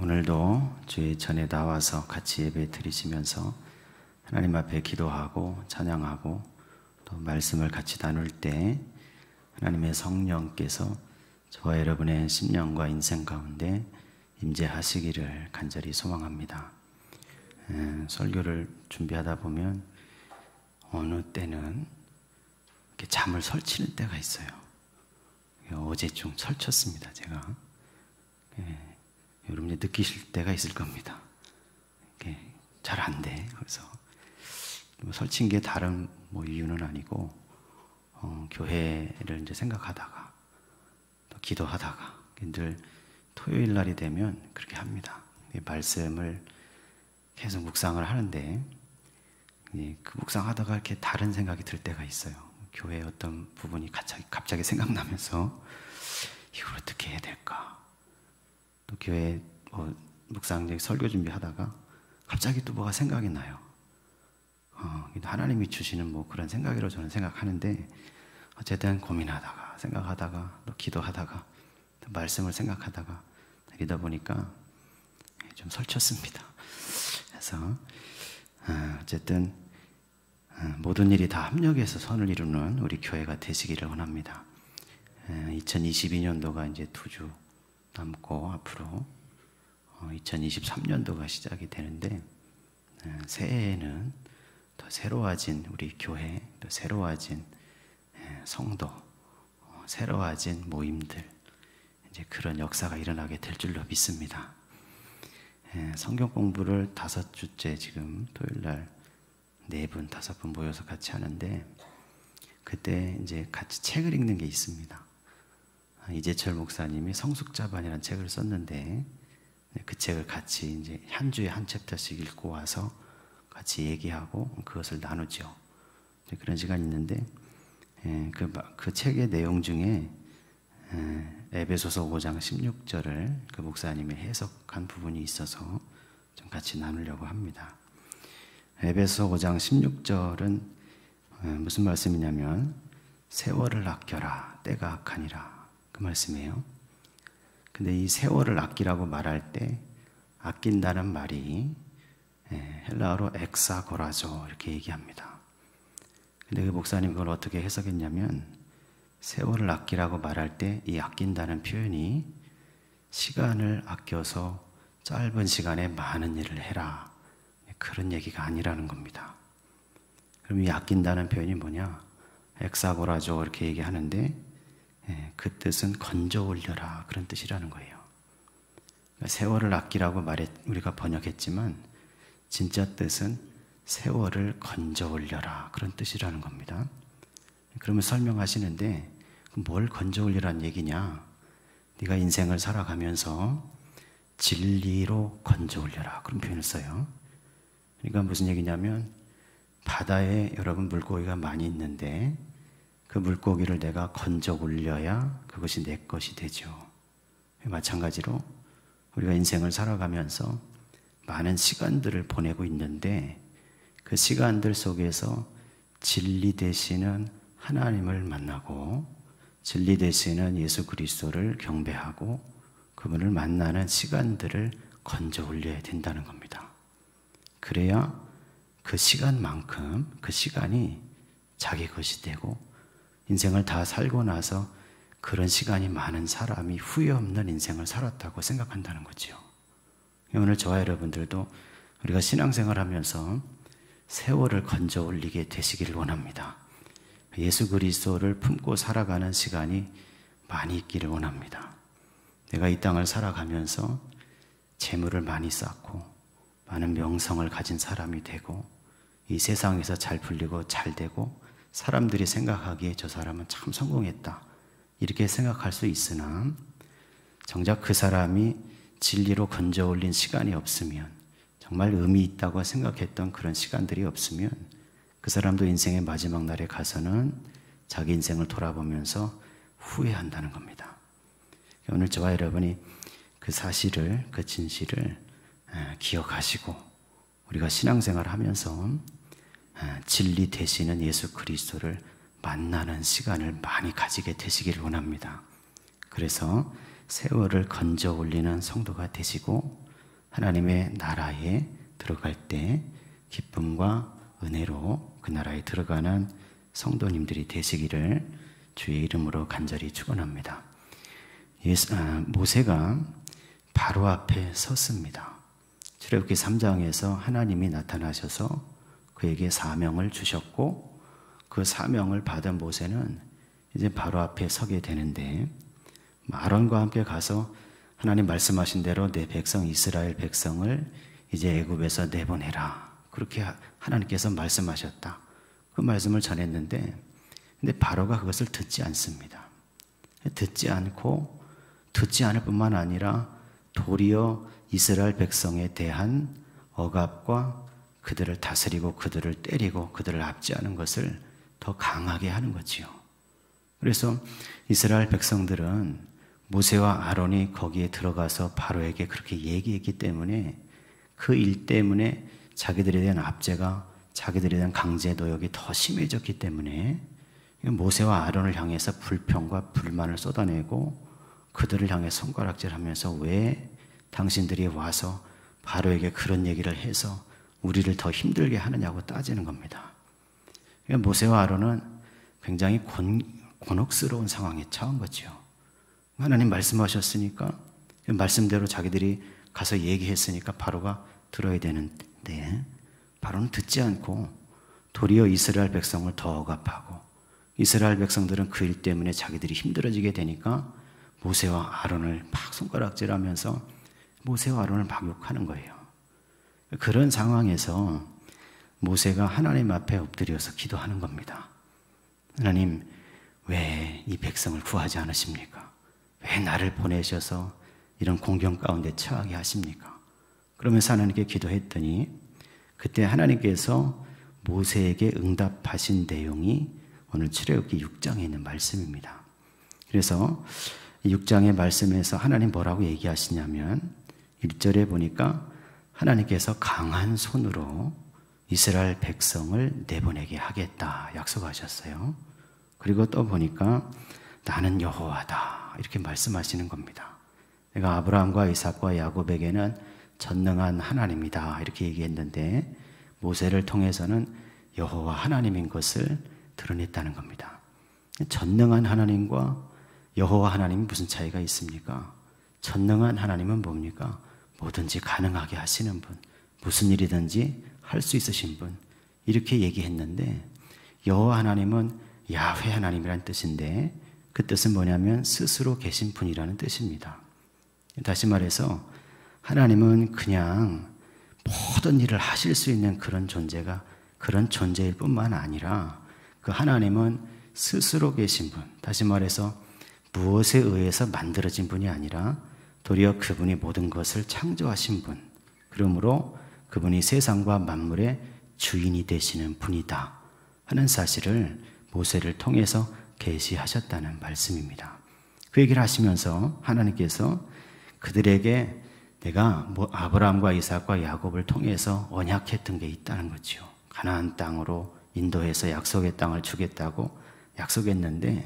오늘도 주의 전에 나와서 같이 예배 드리시면서 하나님 앞에 기도하고 찬양하고 또 말씀을 같이 나눌 때 하나님의 성령께서 저와 여러분의 심령과 인생 가운데 임재하시기를 간절히 소망합니다. 설교를 준비하다 보면 어느 때는 이렇게 잠을 설치는 때가 있어요. 어제 좀 설쳤습니다, 제가. 여러분이 느끼실 때가 있을 겁니다. 잘 안 돼. 그래서 설친 게 다른 이유는 아니고 교회를 이제 생각하다가 또 기도하다가 늘 토요일 날이 되면 그렇게 합니다. 말씀을 계속 묵상을 하는데 그 묵상하다가 이렇게 다른 생각이 들 때가 있어요. 교회의 어떤 부분이 갑자기 생각나면서 이걸 어떻게 해야 될까? 또 교회 묵상 설교 준비하다가 갑자기 또 뭐가 생각이 나요. 하나님이 주시는 그런 생각이라고 저는 생각하는데 어쨌든 고민하다가 생각하다가 또 기도하다가 또 말씀을 생각하다가 이러다 보니까 좀 설쳤습니다. 그래서 어쨌든 모든 일이 다 합력해서 선을 이루는 우리 교회가 되시기를 원합니다. 2022년도가 이제 2주 남고 앞으로 2023년도가 시작이 되는데 새해에는 더 새로워진 우리 교회, 또 새로워진 성도, 새로워진 모임들, 이제 그런 역사가 일어나게 될 줄로 믿습니다. 성경 공부를 5주째 지금 토요일날 4분, 5분 모여서 같이 하는데 그때 이제 같이 책을 읽는 게 있습니다. 이재철 목사님이 성숙자반이라는 책을 썼는데 그 책을 같이 이제 한 주에 한 챕터씩 읽고 와서 같이 얘기하고 그것을 나누죠. 그런 시간이 있는데 그 책의 내용 중에 에베소서 5장 16절을 그 목사님이 해석한 부분이 있어서 좀 같이 나누려고 합니다. 에베소서 5장 16절은 무슨 말씀이냐면 세월을 아껴라 때가 악하니라 그 말씀이에요. 근데 이 세월을 아끼라고 말할 때 아낀다는 말이 헬라어로 엑사고라조 이렇게 얘기합니다. 근데 그 목사님 그걸 어떻게 해석했냐면 세월을 아끼라고 말할 때 이 아낀다는 표현이 시간을 아껴서 짧은 시간에 많은 일을 해라 그런 얘기가 아니라는 겁니다. 그럼 이 아낀다는 표현이 뭐냐? 엑사고라조 이렇게 얘기하는데 그 뜻은 건져 올려라 그런 뜻이라는 거예요. 세월을 아끼라고 우리가 번역했지만 진짜 뜻은 세월을 건져 올려라 그런 뜻이라는 겁니다. 그러면 설명하시는데 뭘 건져 올리라는 얘기냐? 네가 인생을 살아가면서 진리로 건져 올려라 그런 표현을 써요. 그러니까 무슨 얘기냐면 바다에 여러분 물고기가 많이 있는데 그 물고기를 내가 건져 올려야 그것이 내 것이 되죠. 마찬가지로 우리가 인생을 살아가면서 많은 시간들을 보내고 있는데 그 시간들 속에서 진리 되시는 하나님을 만나고 진리 되시는 예수 그리스도를 경배하고 그분을 만나는 시간들을 건져 올려야 된다는 겁니다. 그래야 그 시간만큼 그 시간이 자기 것이 되고 인생을 다 살고 나서 그런 시간이 많은 사람이 후회 없는 인생을 살았다고 생각한다는 거죠. 오늘 저와 여러분들도 우리가 신앙생활 하면서 세월을 건져 올리게 되시기를 원합니다. 예수 그리스도를 품고 살아가는 시간이 많이 있기를 원합니다. 내가 이 땅을 살아가면서 재물을 많이 쌓고 많은 명성을 가진 사람이 되고 이 세상에서 잘 풀리고 잘 되고 사람들이 생각하기에 저 사람은 참 성공했다 이렇게 생각할 수 있으나 정작 그 사람이 진리로 건져 올린 시간이 없으면 정말 의미 있다고 생각했던 그런 시간들이 없으면 그 사람도 인생의 마지막 날에 가서는 자기 인생을 돌아보면서 후회한다는 겁니다. 오늘 저와 여러분이 그 사실을 그 진실을 기억하시고 우리가 신앙생활을 하면서 진리 되시는 예수 그리스도를 만나는 시간을 많이 가지게 되시기를 원합니다. 그래서 세월을 건져 올리는 성도가 되시고 하나님의 나라에 들어갈 때 기쁨과 은혜로 그 나라에 들어가는 성도님들이 되시기를 주의 이름으로 간절히 축원합니다. 모세가 바로 앞에 섰습니다. 출애굽기 3장에서 하나님이 나타나셔서 그에게 사명을 주셨고 그 사명을 받은 모세는 이제 바로 앞에 서게 되는데 아론과 함께 가서 하나님 말씀하신 대로 내 백성 이스라엘 백성을 이제 애굽에서 내보내라. 그렇게 하나님께서 말씀하셨다. 그 말씀을 전했는데 근데 바로가 그것을 듣지 않습니다. 듣지 않을 뿐만 아니라 도리어 이스라엘 백성에 대한 억압과 그들을 다스리고 그들을 때리고 그들을 압제하는 것을 더 강하게 하는 거지요. 그래서 이스라엘 백성들은 모세와 아론이 거기에 들어가서 바로에게 그렇게 얘기했기 때문에 그 일 때문에 자기들에 대한 압제가 자기들에 대한 강제 노역이 더 심해졌기 때문에 모세와 아론을 향해서 불평과 불만을 쏟아내고 그들을 향해 손가락질하면서 왜 당신들이 와서 바로에게 그런 얘기를 해서 우리를 더 힘들게 하느냐고 따지는 겁니다. 그러니까 모세와 아론은 굉장히 곤혹스러운 상황에 처한 거죠. 하나님 말씀하셨으니까 말씀대로 자기들이 가서 얘기했으니까 바로가 들어야 되는데 바로는 듣지 않고 도리어 이스라엘 백성을 더 억압하고 이스라엘 백성들은 그 일 때문에 자기들이 힘들어지게 되니까 모세와 아론을 막 손가락질하면서 모세와 아론을 막 욕하는 거예요. 그런 상황에서 모세가 하나님 앞에 엎드려서 기도하는 겁니다. 하나님, 왜 이 백성을 구하지 않으십니까? 왜 나를 보내셔서 이런 공경 가운데 처하게 하십니까? 그러면서 하나님께 기도했더니 그때 하나님께서 모세에게 응답하신 내용이 오늘 출애굽기 6장에 있는 말씀입니다. 그래서 6장의 말씀에서 하나님 뭐라고 얘기하시냐면 1절에 보니까 하나님께서 강한 손으로 이스라엘 백성을 내보내게 하겠다 약속하셨어요. 그리고 또 보니까 나는 여호와다 이렇게 말씀하시는 겁니다. 내가 아브라함과 이삭과 야곱에게는 전능한 하나님이다 이렇게 얘기했는데 모세를 통해서는 여호와 하나님인 것을 드러냈다는 겁니다. 전능한 하나님과 여호와 하나님이 무슨 차이가 있습니까? 전능한 하나님은 뭡니까? 뭐든지 가능하게 하시는 분, 무슨 일이든지 할 수 있으신 분 이렇게 얘기했는데 여호와 하나님은 야훼 하나님이라는 뜻인데 그 뜻은 뭐냐면 스스로 계신 분이라는 뜻입니다. 다시 말해서 하나님은 그냥 모든 일을 하실 수 있는 그런 존재일 뿐만 아니라 그 하나님은 스스로 계신 분, 다시 말해서 무엇에 의해서 만들어진 분이 아니라 도리어 그분이 모든 것을 창조하신 분, 그러므로 그분이 세상과 만물의 주인이 되시는 분이다 하는 사실을 모세를 통해서 계시하셨다는 말씀입니다. 그 얘기를 하시면서 하나님께서 그들에게 내가 아브라함과 이삭과 야곱을 통해서 언약했던 게 있다는 거죠. 가나안 땅으로 인도해서 약속의 땅을 주겠다고 약속했는데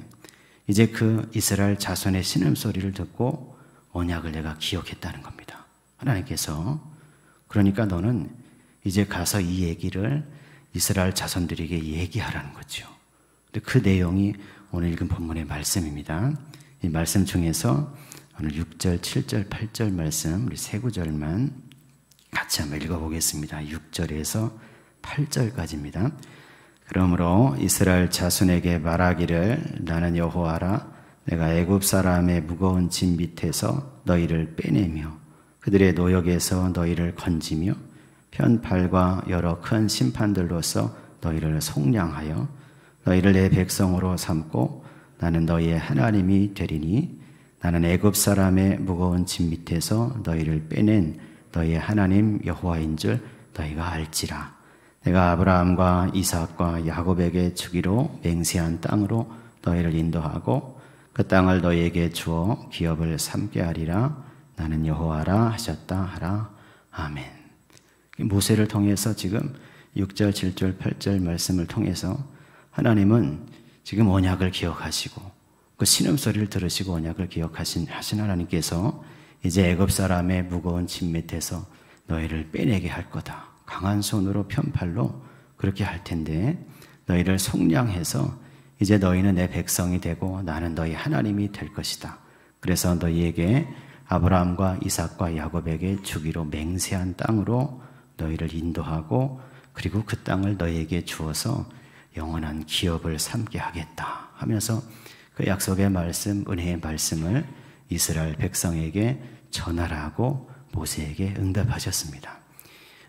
이제 그 이스라엘 자손의 신음소리를 듣고 언약을 내가 기억했다는 겁니다. 하나님께서 그러니까 너는 이제 가서 이 얘기를 이스라엘 자손들에게 얘기하라는 거죠. 근데 그 내용이 오늘 읽은 본문의 말씀입니다. 이 말씀 중에서 오늘 6절, 7절, 8절 말씀 우리 세 구절만 같이 한번 읽어보겠습니다. 6절에서 8절까지입니다. 그러므로 이스라엘 자손에게 말하기를 나는 여호와라 내가 애굽 사람의 무거운 짐 밑에서 너희를 빼내며 그들의 노역에서 너희를 건지며 편팔과 여러 큰 심판들로서 너희를 속량하여 너희를 내 백성으로 삼고 나는 너희의 하나님이 되리니 나는 애굽 사람의 무거운 짐 밑에서 너희를 빼낸 너희의 하나님 여호와인 줄 너희가 알지라. 내가 아브라함과 이삭과 야곱에게 주기로 맹세한 땅으로 너희를 인도하고 그 땅을 너희에게 주어 기업을 삼게 하리라. 나는 여호와라 하셨다 하라. 아멘. 모세를 통해서 지금 6절, 7절, 8절 말씀을 통해서 하나님은 지금 언약을 기억하시고 그 신음소리를 들으시고 언약을 기억하신 하나님께서 이제 애굽 사람의 무거운 짐 밑에서 너희를 빼내게 할 거다. 강한 손으로 편팔로 그렇게 할 텐데 너희를 속량해서 이제 너희는 내 백성이 되고 나는 너희 하나님이 될 것이다. 그래서 너희에게 아브라함과 이삭과 야곱에게 주기로 맹세한 땅으로 너희를 인도하고 그리고 그 땅을 너희에게 주어서 영원한 기업을 삼게 하겠다 하면서 그 약속의 말씀, 은혜의 말씀을 이스라엘 백성에게 전하라고 모세에게 응답하셨습니다.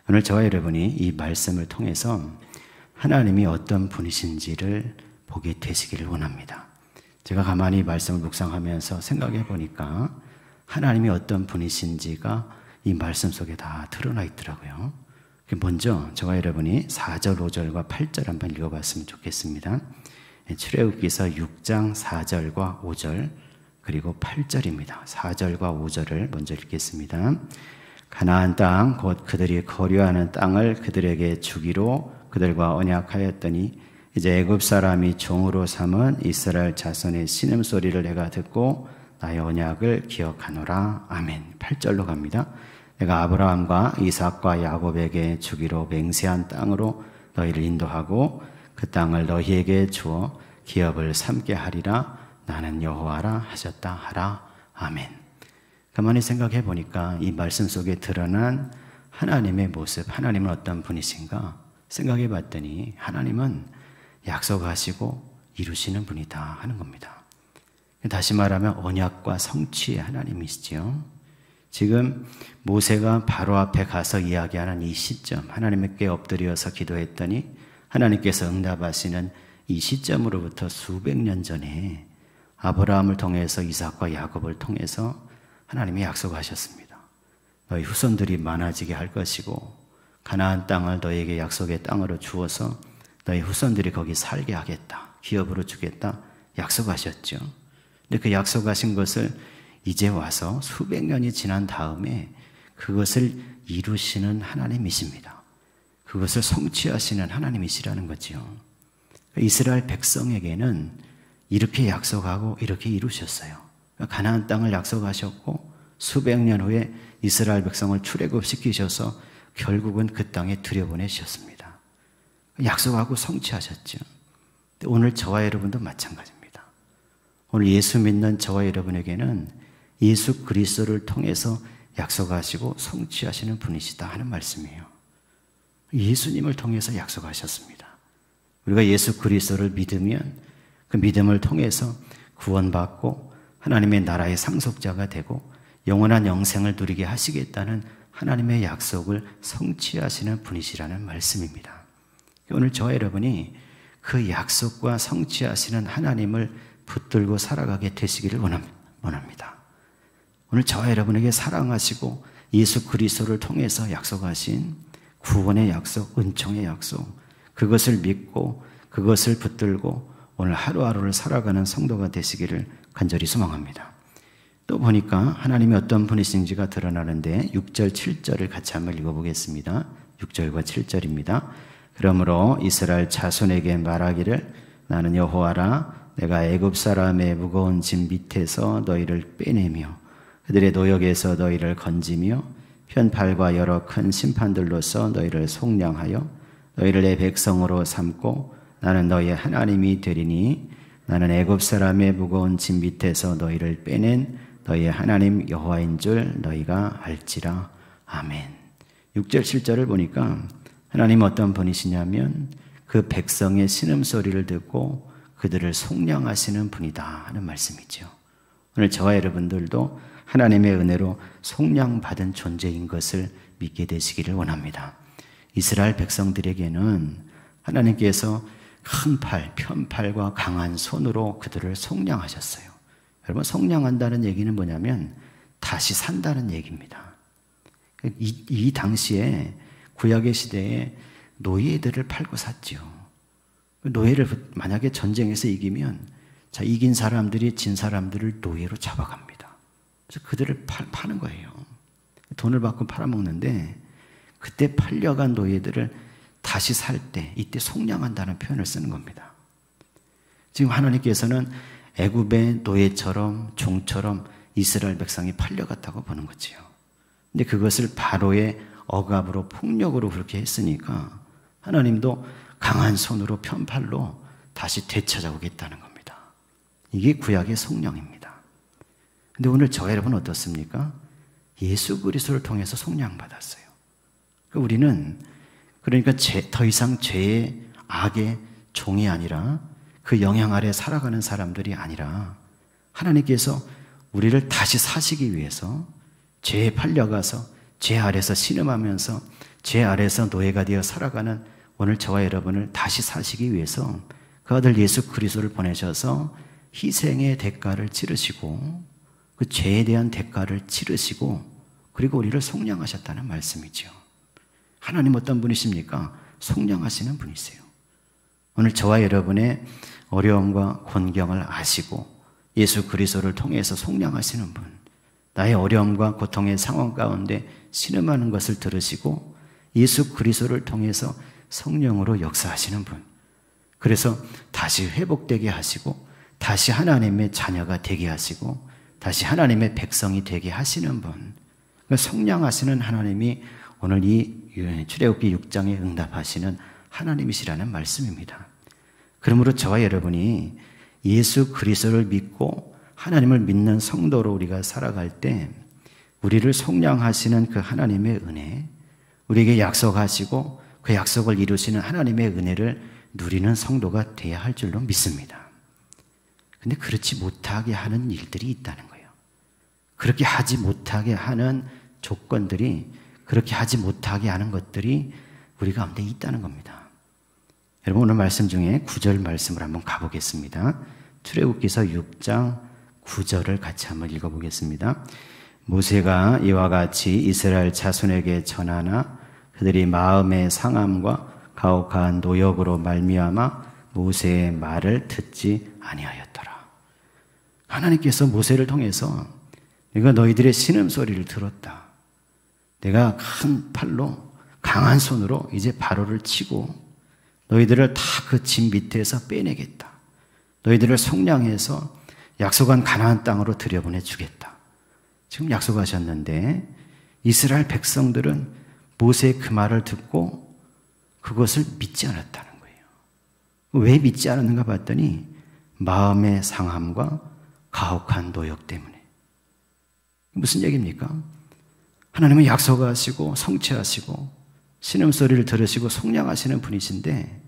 오늘 저와 여러분이 이 말씀을 통해서 하나님이 어떤 분이신지를 보게 되시기를 원합니다. 제가 가만히 말씀을 묵상하면서 생각해 보니까 하나님이 어떤 분이신지가 이 말씀 속에 다 드러나 있더라고요. 먼저 저와 여러분이 4절, 5절과 8절 한번 읽어봤으면 좋겠습니다. 출애굽기서 6장 4절과 5절 그리고 8절입니다. 4절과 5절을 먼저 읽겠습니다. 가나안 땅 곧 그들이 거류하는 땅을 그들에게 주기로 그들과 언약하였더니 이제 애굽 사람이 종으로 삼은 이스라엘 자손의 신음소리를 내가 듣고 나의 언약을 기억하노라. 아멘. 8절로 갑니다. 내가 아브라함과 이삭과 야곱에게 주기로 맹세한 땅으로 너희를 인도하고 그 땅을 너희에게 주어 기업을 삼게 하리라. 나는 여호와라 하셨다 하라. 아멘. 가만히 생각해 보니까 이 말씀 속에 드러난 하나님의 모습, 하나님은 어떤 분이신가 생각해 봤더니 하나님은 약속하시고 이루시는 분이다 하는 겁니다. 다시 말하면 언약과 성취의 하나님이시지요. 지금 모세가 바로 앞에 가서 이야기하는 이 시점, 하나님께 엎드려서 기도했더니 하나님께서 응답하시는 이 시점으로부터 수백 년 전에 아브라함을 통해서 이삭과 야곱을 통해서 하나님이 약속하셨습니다. 너희 후손들이 많아지게 할 것이고 가나안 땅을 너희에게 약속의 땅으로 주어서 너희 후손들이 거기 살게 하겠다. 기업으로 주겠다. 약속하셨죠. 근데 그 약속하신 것을 이제 와서 수백 년이 지난 다음에 그것을 이루시는 하나님이십니다. 그것을 성취하시는 하나님이시라는 거죠. 이스라엘 백성에게는 이렇게 약속하고 이렇게 이루셨어요. 가나안 땅을 약속하셨고 수백 년 후에 이스라엘 백성을 출애굽시키셔서 결국은 그 땅에 들여보내셨습니다. 약속하고 성취하셨죠. 오늘 저와 여러분도 마찬가지입니다. 오늘 예수 믿는 저와 여러분에게는 예수 그리스도를 통해서 약속하시고 성취하시는 분이시다 하는 말씀이에요. 예수님을 통해서 약속하셨습니다. 우리가 예수 그리스도를 믿으면 그 믿음을 통해서 구원받고 하나님의 나라의 상속자가 되고 영원한 영생을 누리게 하시겠다는 하나님의 약속을 성취하시는 분이시라는 말씀입니다. 오늘 저와 여러분이 그 약속과 성취하시는 하나님을 붙들고 살아가게 되시기를 원합니다. 오늘 저와 여러분에게 사랑하시고 예수 그리스도를 통해서 약속하신 구원의 약속, 은총의 약속, 그것을 믿고 그것을 붙들고 오늘 하루하루를 살아가는 성도가 되시기를 간절히 소망합니다. 또 보니까 하나님이 어떤 분이신지가 드러나는데 6절, 7절을 같이 한번 읽어보겠습니다. 6절과 7절입니다. 그러므로 이스라엘 자손에게 말하기를 나는 여호와라. 내가 애굽 사람의 무거운 짐 밑에서 너희를 빼내며 그들의 노역에서 너희를 건지며 편팔과 여러 큰 심판들로서 너희를 속량하여 너희를 내 백성으로 삼고 나는 너희의 하나님이 되리니 나는 애굽 사람의 무거운 짐 밑에서 너희를 빼낸 너희의 하나님 여호와인 줄 너희가 알지라. 아멘. 6절 7절을 보니까 하나님 어떤 분이시냐면 그 백성의 신음소리를 듣고 그들을 속량하시는 분이다 하는 말씀이죠. 오늘 저와 여러분들도 하나님의 은혜로 속량받은 존재인 것을 믿게 되시기를 원합니다. 이스라엘 백성들에게는 하나님께서 큰 팔, 편팔과 강한 손으로 그들을 속량하셨어요. 여러분, 속량한다는 얘기는 뭐냐면 다시 산다는 얘기입니다. 이 당시에 구약의 시대에 노예들을 팔고 샀죠. 노예를 만약에 전쟁에서 이기면 이긴 사람들이 진 사람들을 노예로 잡아갑니다. 그래서 그들을 파는 거예요. 돈을 받고 팔아먹는데 그때 팔려간 노예들을 다시 살 때 이때 속량한다는 표현을 쓰는 겁니다. 지금 하나님께서는 애굽의 노예처럼 종처럼 이스라엘 백성이 팔려갔다고 보는 거지요. 근데 그것을 바로의 억압으로 폭력으로 그렇게 했으니까 하나님도 강한 손으로 편팔로 다시 되찾아오겠다는 겁니다. 이게 구약의 성령입니다. 근데 오늘 저와 여러분 어떻습니까? 예수 그리스도를 통해서 속량받았어요. 우리는 그러니까 더 이상 죄의 악의 종이 아니라 그 영향 아래 살아가는 사람들이 아니라 하나님께서 우리를 다시 사시기 위해서 죄에 팔려가서 죄 아래서 신음하면서 죄 아래서 노예가 되어 살아가는 오늘 저와 여러분을 다시 사시기 위해서 그 아들 예수 그리스도를 보내셔서 희생의 대가를 치르시고 그 죄에 대한 대가를 치르시고 그리고 우리를 속량하셨다는 말씀이죠. 하나님 어떤 분이십니까? 속량하시는 분이세요. 오늘 저와 여러분의 어려움과 곤경을 아시고 예수 그리스도를 통해서 속량하시는 분, 나의 어려움과 고통의 상황 가운데 신음하는 것을 들으시고 예수 그리스도를 통해서 성령으로 역사하시는 분, 그래서 다시 회복되게 하시고 다시 하나님의 자녀가 되게 하시고 다시 하나님의 백성이 되게 하시는 분, 속량하시는 하나님이 오늘 이 출애굽기 6장에 응답하시는 하나님이시라는 말씀입니다. 그러므로 저와 여러분이 예수 그리스도를 믿고 하나님을 믿는 성도로 우리가 살아갈 때 우리를 속량하시는 그 하나님의 은혜, 우리에게 약속하시고 그 약속을 이루시는 하나님의 은혜를 누리는 성도가 되어야 할 줄로 믿습니다. 근데 그렇지 못하게 하는 일들이 있다는 거예요. 그렇게 하지 못하게 하는 조건들이, 그렇게 하지 못하게 하는 것들이 우리 가운데 있다는 겁니다. 여러분 오늘 말씀 중에 9절 말씀을 한번 가보겠습니다. 출애굽기서 6장 9절을 같이 한번 읽어보겠습니다. 모세가 이와 같이 이스라엘 자손에게 전하나 그들이 마음의 상함과 가혹한 노역으로 말미암아 모세의 말을 듣지 아니하였더라. 하나님께서 모세를 통해서 내가 너희들의 신음소리를 들었다. 내가 큰 팔로 강한 손으로 이제 바로를 치고 너희들을 다 그 집 밑에서 빼내겠다. 너희들을 속량해서 약속한 가나안 땅으로 들여보내 주겠다. 지금 약속하셨는데 이스라엘 백성들은 모세의 그 말을 듣고 그것을 믿지 않았다는 거예요. 왜 믿지 않았는가 봤더니 마음의 상함과 가혹한 노역 때문에. 무슨 얘기입니까? 하나님은 약속하시고 성취하시고 신음소리를 들으시고 속량하시는 분이신데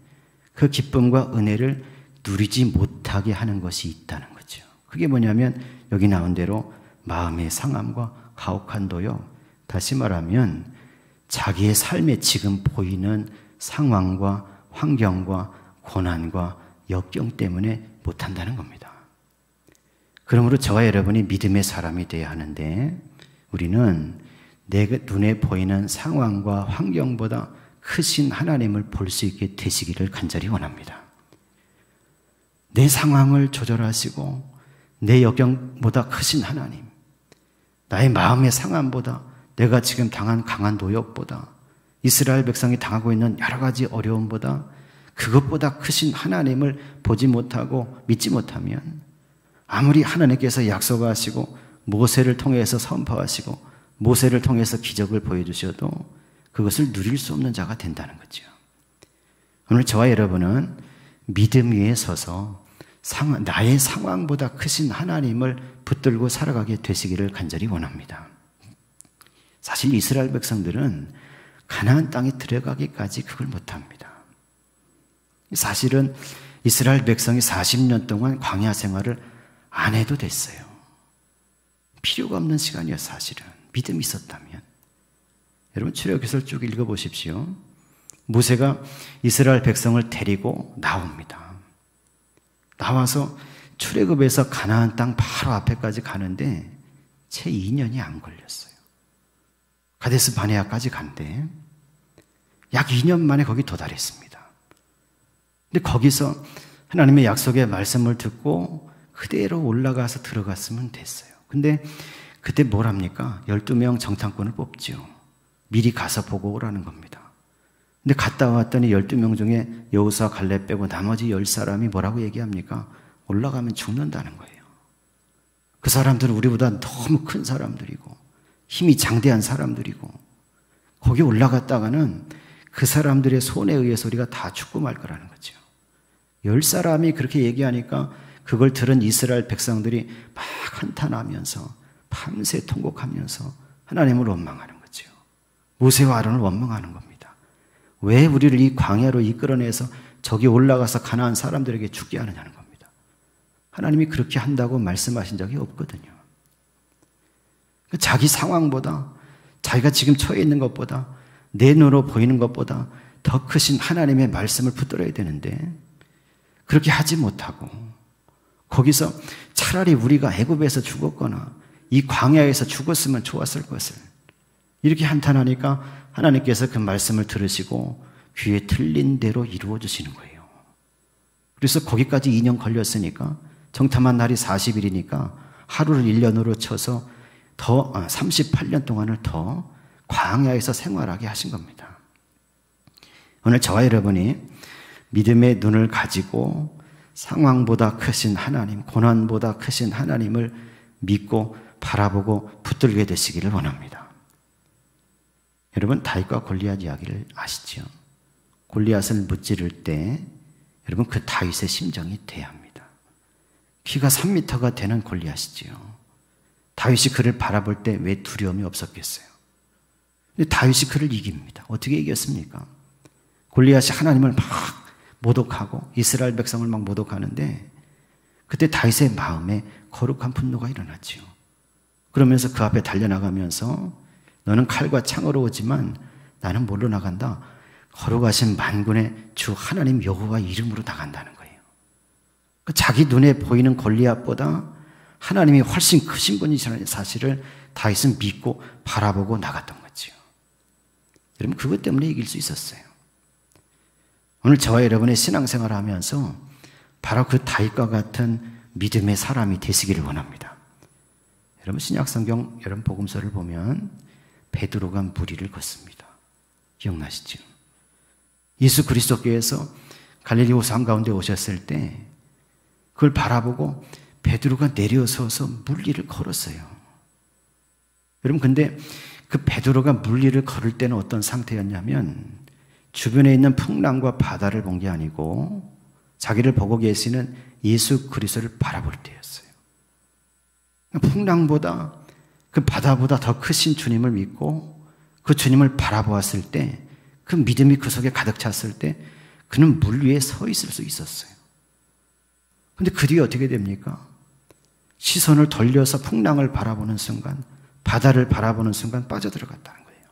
그 기쁨과 은혜를 누리지 못하게 하는 것이 있다는 거죠. 그게 뭐냐면 여기 나온 대로 마음의 상함과 가혹한 노역, 다시 말하면 자기의 삶에 지금 보이는 상황과 환경과 고난과 역경 때문에 못한다는 겁니다. 그러므로 저와 여러분이 믿음의 사람이 되어야 하는데 우리는 내 눈에 보이는 상황과 환경보다 크신 하나님을 볼 수 있게 되시기를 간절히 원합니다. 내 상황을 조절하시고 내 역경보다 크신 하나님, 나의 마음의 상함보다 내가 지금 당한 강한 노역보다 이스라엘 백성이 당하고 있는 여러 가지 어려움보다 그것보다 크신 하나님을 보지 못하고 믿지 못하면 아무리 하나님께서 약속하시고 모세를 통해서 선포하시고 모세를 통해서 기적을 보여주셔도 그것을 누릴 수 없는 자가 된다는 거죠. 오늘 저와 여러분은 믿음 위에 서서 나의 상황보다 크신 하나님을 붙들고 살아가게 되시기를 간절히 원합니다. 사실 이스라엘 백성들은 가나안 땅에 들어가기까지 그걸 못합니다. 사실은 이스라엘 백성이 40년 동안 광야 생활을 안 해도 됐어요. 필요가 없는 시간이에요. 사실은 믿음이 있었다면. 여러분 출애굽기서를 쭉 읽어보십시오. 모세가 이스라엘 백성을 데리고 나옵니다. 나와서 출애굽에서 가나안 땅 바로 앞에까지 가는데 채 2년이 안 걸렸어요. 가데스 바네아까지 간대 약 2년 만에 거기 도달했습니다. 근데 거기서 하나님의 약속의 말씀을 듣고 그대로 올라가서 들어갔으면 됐어요. 근데 그때 뭘 합니까? 12명 정탐꾼을 뽑죠. 미리 가서 보고 오라는 겁니다. 근데 갔다 왔더니 12명 중에 여호수아 갈렙 빼고 나머지 10사람이 뭐라고 얘기합니까? 올라가면 죽는다는 거예요. 그 사람들은 우리보다 너무 큰 사람들이고 힘이 장대한 사람들이고 거기 올라갔다가는 그 사람들의 손에 의해서 우리가 다 죽고 말 거라는 거죠. 10사람이 그렇게 얘기하니까 그걸 들은 이스라엘 백성들이 막 한탄하면서 밤새 통곡하면서 하나님을 원망하는 거죠. 모세와 아론을 원망하는 겁니다. 왜 우리를 이 광야로 이끌어내서 저기 올라가서 가나안 사람들에게 죽게 하느냐는 겁니다. 하나님이 그렇게 한다고 말씀하신 적이 없거든요. 자기 상황보다, 자기가 지금 처해 있는 것보다, 내 눈으로 보이는 것보다 더 크신 하나님의 말씀을 붙들어야 되는데 그렇게 하지 못하고 거기서 차라리 우리가 애굽에서 죽었거나 이 광야에서 죽었으면 좋았을 것을 이렇게 한탄하니까 하나님께서 그 말씀을 들으시고 귀에 틀린 대로 이루어 주시는 거예요. 그래서 거기까지 2년 걸렸으니까 정탐한 날이 40일이니까 하루를 1년으로 쳐서 더 38년 동안을 더 광야에서 생활하게 하신 겁니다. 오늘 저와 여러분이 믿음의 눈을 가지고 상황보다 크신 하나님, 고난보다 크신 하나님을 믿고 바라보고 붙들게 되시기를 원합니다. 여러분, 다윗과 골리앗 이야기를 아시죠? 골리앗을 무찌를 때 여러분 그 다윗의 심정이 대합니다. 키가 3m가 되는 골리앗이지요. 다윗이 그를 바라볼 때 왜 두려움이 없었겠어요? 근데 다윗이 그를 이깁니다. 어떻게 이겼습니까? 골리앗이 하나님을 막 모독하고 이스라엘 백성을 막 모독하는데 그때 다윗의 마음에 거룩한 분노가 일어났지요. 그러면서 그 앞에 달려나가면서 너는 칼과 창으로 오지만 나는 뭘로 나간다? 거룩하신 만군의 주 하나님 여호와 이름으로 나간다는 거예요. 자기 눈에 보이는 골리앗보다 하나님이 훨씬 크신 분이시라는 사실을 다윗은 믿고 바라보고 나갔던 거죠. 여러분, 그것 때문에 이길 수 있었어요. 오늘 저와 여러분의 신앙생활을 하면서 바로 그 다윗과 같은 믿음의 사람이 되시기를 원합니다. 여러분, 신약성경 여러분 복음서를 보면 베드로가 무리를 걷습니다. 기억나시죠? 예수 그리스도께서 갈릴리 호수 한가운데 오셨을 때 그걸 바라보고 베드로가 내려서서 물리를 걸었어요. 여러분, 근데 그 베드로가 물리를 걸을 때는 어떤 상태였냐면 주변에 있는 풍랑과 바다를 본 게 아니고 자기를 보고 계시는 예수 그리스도를 바라볼 때였어요. 풍랑보다 그 바다보다 더 크신 주님을 믿고 그 주님을 바라보았을 때 그 믿음이 그 속에 가득 찼을 때 그는 물 위에 서 있을 수 있었어요. 근데 그 뒤에 어떻게 됩니까? 시선을 돌려서 풍랑을 바라보는 순간, 바다를 바라보는 순간 빠져들어갔다는 거예요.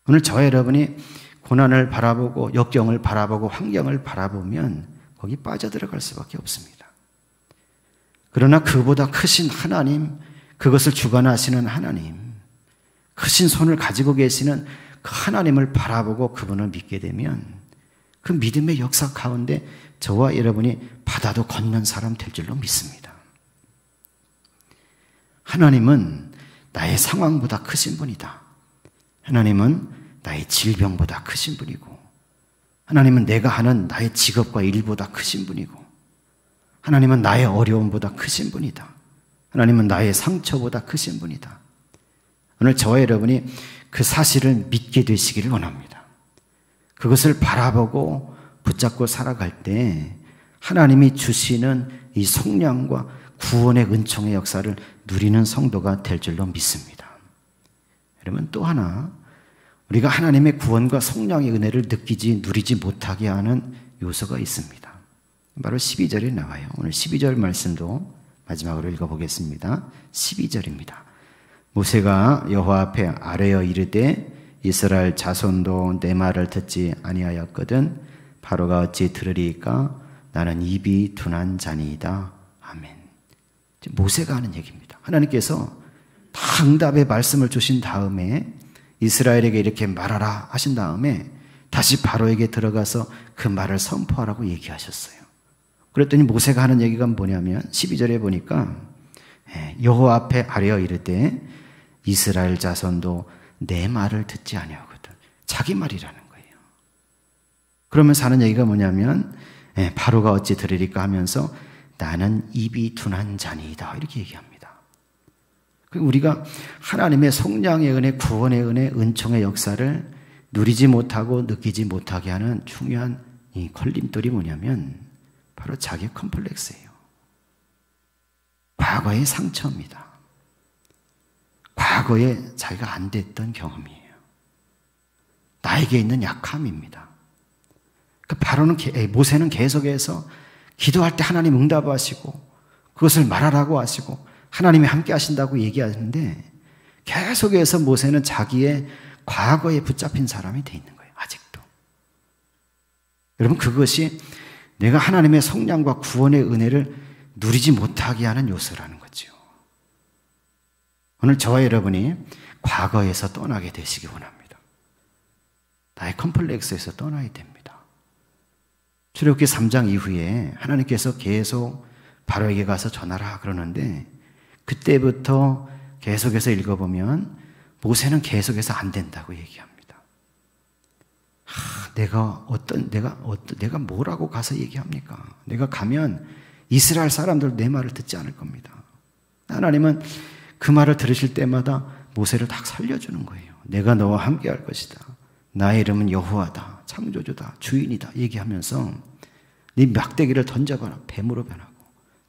오늘 저와 여러분이 고난을 바라보고 역경을 바라보고 환경을 바라보면 거기 빠져들어갈 수밖에 없습니다. 그러나 그보다 크신 하나님, 그것을 주관하시는 하나님, 크신 손을 가지고 계시는 그 하나님을 바라보고 그분을 믿게 되면 그 믿음의 역사 가운데 저와 여러분이 바다도 걷는 사람 될 줄로 믿습니다. 하나님은 나의 상황보다 크신 분이다. 하나님은 나의 질병보다 크신 분이고, 하나님은 내가 하는 나의 직업과 일보다 크신 분이고, 하나님은 나의 어려움보다 크신 분이다. 하나님은 나의 상처보다 크신 분이다. 오늘 저와 여러분이 그 사실을 믿게 되시기를 원합니다. 그것을 바라보고 붙잡고 살아갈 때 하나님이 주시는 이 속량과 구원의 은총의 역사를 누리는 성도가 될 줄로 믿습니다. 여러분, 또 하나 우리가 하나님의 구원과 속량의 은혜를 누리지 못하게 하는 요소가 있습니다. 바로 12절에 나와요. 오늘 12절 말씀도 마지막으로 읽어보겠습니다. 12절입니다. 모세가 여호와 앞에 아뢰어 이르되 이스라엘 자손도 내 말을 듣지 아니하였거든 바로가 어찌 들으리까? 나는 입이 둔한 자니이다. 아멘. 모세가 하는 얘기입니다. 하나님께서 다 응답의 말씀을 주신 다음에 이스라엘에게 이렇게 말하라 하신 다음에 다시 바로에게 들어가서 그 말을 선포하라고 얘기하셨어요. 그랬더니 모세가 하는 얘기가 뭐냐면 12절에 보니까 여호와 앞에 아뢰어 이르되 이스라엘 자손도 내 말을 듣지 아니하거든. 자기 말이라는 거예요. 그러면서 하는 얘기가 뭐냐면 바로가 어찌 들으리까 하면서 나는 입이 둔한 자니이다 이렇게 얘기합니다. 우리가 하나님의 속량의 은혜, 구원의 은혜, 은총의 역사를 누리지 못하고 느끼지 못하게 하는 중요한 이 걸림돌이 뭐냐면 바로 자기 컴플렉스예요. 과거의 상처입니다. 과거에 자기가 안 됐던 경험이에요. 나에게 있는 약함입니다. 바로는 모세는 계속해서 기도할 때 하나님 응답하시고 그것을 말하라고 하시고 하나님이 함께 하신다고 얘기하는데 계속해서 모세는 자기의 과거에 붙잡힌 사람이 돼 있는 거예요. 아직도. 여러분, 그것이 내가 하나님의 성량과 구원의 은혜를 누리지 못하게 하는 요소라는 거죠. 오늘 저와 여러분이 과거에서 떠나게 되시기 원합니다. 나의 컴플렉스에서 떠나야 됩니다. 출애굽기 3장 이후에 하나님께서 계속 바로에게 가서 전하라 그러는데 그때부터 계속해서 읽어보면 모세는 계속해서 안 된다고 얘기합니다. 내가 뭐라고 가서 얘기합니까? 내가 가면 이스라엘 사람들 내 말을 듣지 않을 겁니다. 하나님은 그 말을 들으실 때마다 모세를 딱 살려주는 거예요. 내가 너와 함께 할 것이다. 나의 이름은 여호와다. 창조주다. 주인이다. 얘기하면서 네 막대기를 던져봐라. 뱀으로 변하고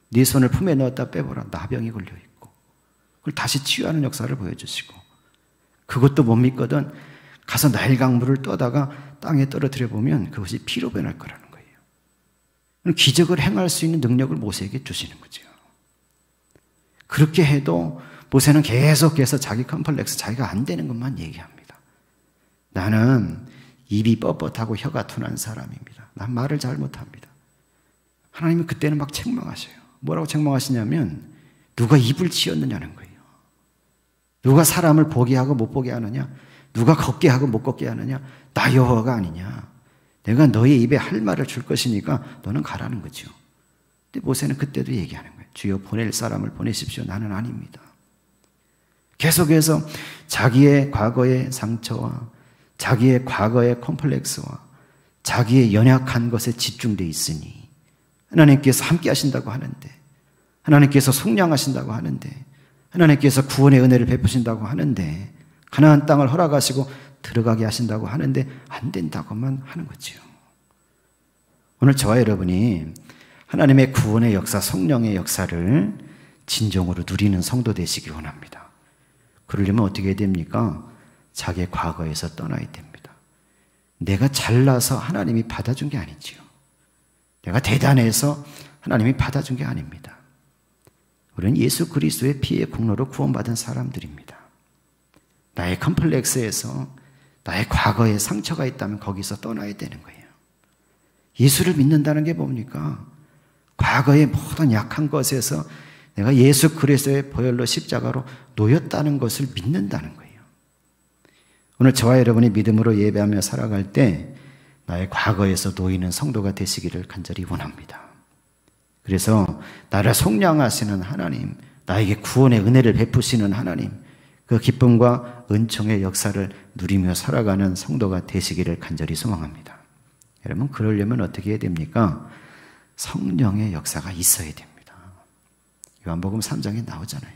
네 손을 품에 넣었다 빼보라. 나병이 걸려있고 그걸 다시 치유하는 역사를 보여주시고 그것도 못 믿거든 가서 나일 강물을 떠다가 땅에 떨어뜨려 보면 그것이 피로 변할 거라는 거예요. 기적을 행할 수 있는 능력을 모세에게 주시는 거죠. 그렇게 해도 모세는 계속해서 자기 컴플렉스, 자기가 안 되는 것만 얘기합니다. 나는 입이 뻣뻣하고 혀가 둔한 사람입니다. 난 말을 잘 못합니다. 하나님은 그때는 막 책망하셔요. 뭐라고 책망하시냐면 누가 입을 치었느냐는 거예요. 누가 사람을 보게 하고 못 보게 하느냐? 누가 걷게 하고 못 걷게 하느냐? 나 여호와가 아니냐? 내가 너의 입에 할 말을 줄 것이니까 너는 가라는 거죠. 근데 모세는 그때도 얘기하는 거예요. 주여 보낼 사람을 보내십시오. 나는 아닙니다. 계속해서 자기의 과거의 상처와 자기의 과거의 컴플렉스와 자기의 연약한 것에 집중되어 있으니 하나님께서 함께 하신다고 하는데 하나님께서 속량하신다고 하는데 하나님께서 구원의 은혜를 베푸신다고 하는데 가나안 땅을 허락하시고 들어가게 하신다고 하는데 안 된다고만 하는 거죠. 오늘 저와 여러분이 하나님의 구원의 역사, 성령의 역사를 진정으로 누리는 성도 되시기 원합니다. 그러려면 어떻게 해야 됩니까? 자기의 과거에서 떠나야 됩니다. 내가 잘나서 하나님이 받아준 게 아니지요. 내가 대단해서 하나님이 받아준 게 아닙니다. 우리는 예수 그리스도의 피의 공로로 구원받은 사람들입니다. 나의 컴플렉스에서 나의 과거에 상처가 있다면 거기서 떠나야 되는 거예요. 예수를 믿는다는 게 뭡니까? 과거의 모든 약한 것에서 내가 예수 그리스도의 보혈로 십자가로 놓였다는 것을 믿는다는 거예요. 오늘 저와 여러분이 믿음으로 예배하며 살아갈 때 나의 과거에서 놓이는 성도가 되시기를 간절히 원합니다. 그래서 나를 속량하시는 하나님, 나에게 구원의 은혜를 베푸시는 하나님, 그 기쁨과 은총의 역사를 누리며 살아가는 성도가 되시기를 간절히 소망합니다. 여러분, 그러려면 어떻게 해야 됩니까? 성령의 역사가 있어야 됩니다. 요한복음 3장에 나오잖아요.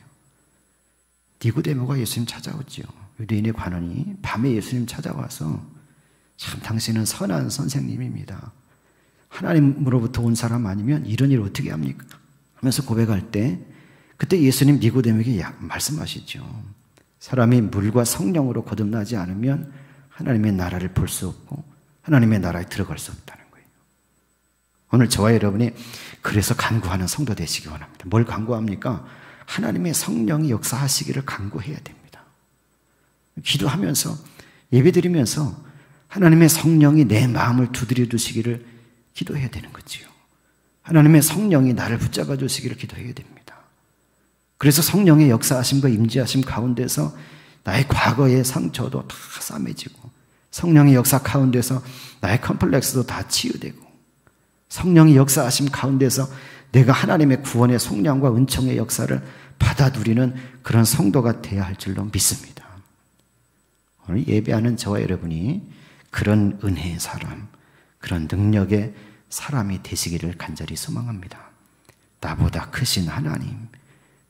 니고데모가 예수님 찾아오지요. 유대인의 관원이 밤에 예수님 찾아와서 참 당신은 선한 선생님입니다. 하나님으로부터 온 사람 아니면 이런 일 어떻게 합니까? 하면서 고백할 때 그때 예수님 니고데모에게 말씀하시죠. 사람이 물과 성령으로 거듭나지 않으면 하나님의 나라를 볼 수 없고 하나님의 나라에 들어갈 수 없다는 거예요. 오늘 저와 여러분이 그래서 간구하는 성도 되시기 원합니다. 뭘 간구합니까? 하나님의 성령이 역사하시기를 간구해야 됩니다. 기도하면서 예배드리면서 하나님의 성령이 내 마음을 두드려 주시기를 기도해야 되는 거지요. 하나님의 성령이 나를 붙잡아 주시기를 기도해야 됩니다. 그래서 성령의 역사하심과 임재하심 가운데서 나의 과거의 상처도 다 싸매지고 성령의 역사 가운데서 나의 컴플렉스도 다 치유되고 성령의 역사하심 가운데서 내가 하나님의 구원의 속량과 은총의 역사를 받아 누리는 그런 성도가 되어야 할 줄로 믿습니다. 오늘 예배하는 저와 여러분이 그런 은혜의 사람, 그런 능력의 사람이 되시기를 간절히 소망합니다. 나보다 크신 하나님,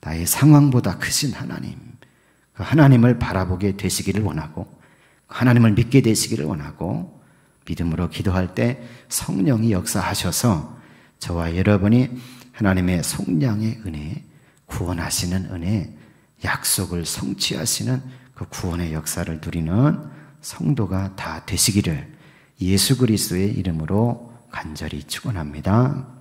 나의 상황보다 크신 하나님, 그 하나님을 바라보게 되시기를 원하고 하나님을 믿게 되시기를 원하고 믿음으로 기도할 때 성령이 역사하셔서 저와 여러분이 하나님의 속량의 은혜, 구원하시는 은혜, 약속을 성취하시는 그 구원의 역사를 누리는 성도가 다 되시기를 예수 그리스도의 이름으로 간절히 축원합니다.